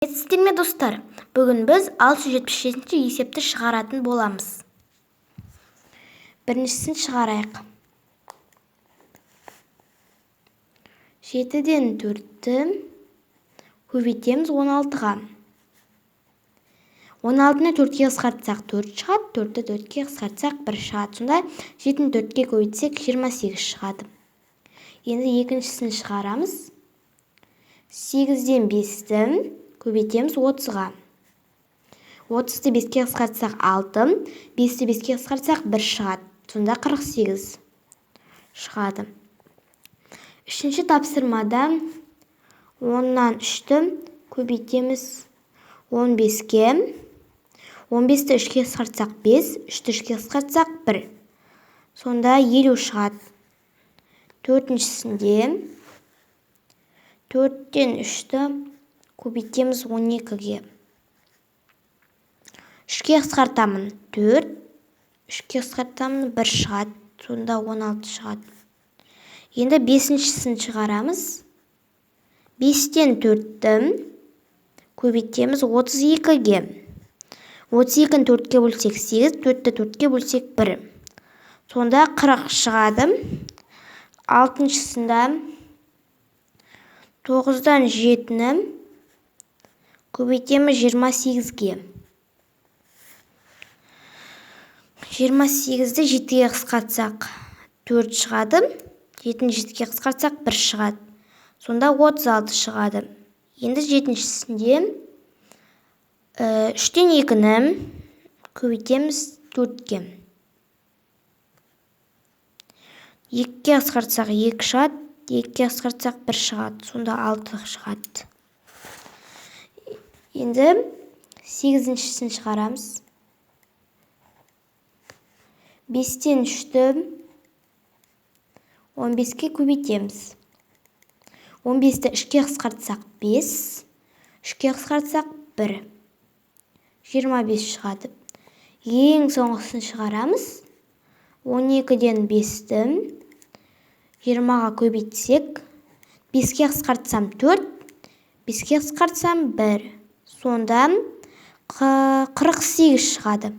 Сіздер ме достар, бүгін біз 677 есепті шығаратын боламыз. Біріншісін шығарайық. 7-ден 4-ті көбейтеміз 16-ға. 16-ны 4-ке қысқартсақ 4 шығады, 4-ті 4-ке қысқартсақ 1 шығады. Сонда 7-ні 4-ке көбейтсек 28 шығады. Енді екіншісін шығарамыз. 8-ден 5-ті көбейтеміз 30-ға. 30-ті 5-ке қысқартсақ 6, 5-ті 5-ке қысқартсақ 1 шығады. Сонда 48 шығады. Үшінші тапсырмада 10-нан 3-ті көбейтеміз 15-ке. 15-ті 3-ке қысқартсақ 5, 3-ті 3-ке қысқартсақ 1. Сонда 50 шығады. Төртіншісінде 4-тен 3-ті көбейтеміз 12-ге. 3-ке қысқартамын 4, 3-ке қысқартамын 1 шығады. Сонда 16 шығады. Енді 5-шісін шығарамыз. 5-тен 4-ті көбейтеміз 32-ге. 32-ні 4-ке бөлсек 8, 4-ті 4-ке бөлсек 1. Сонда 40 шығады. 6-шысында 9-дан 7-ні көбейтеміз 28-ге. 28-ді 7-ге қысқартсақ 4 шығады. 7-ні 7-ге қысқартсақ 1 шығады. Сонда 36 шығады. Енді 7-шісінде 3-тен 2-ні көбейтеміз 4-ге. 2-ге қысқартсақ 2 шығады. 2-ге қысқартсақ 1 шығады. Сонда 6 шығады. Енді 8-шісін шығарамыз. 5-тен 3-ті 15-ке көбейтеміз. 15-ті 3-ке қысқартсақ 5, 3-ке қысқартсақ 1. 25 шығады. Ең соңғысын шығарамыз. 12-ден 5-ті 20-ға көбейтсек, 5-ке қысқартсам 4, 5-ке қысқартсам 1. Сонда 48 шығады.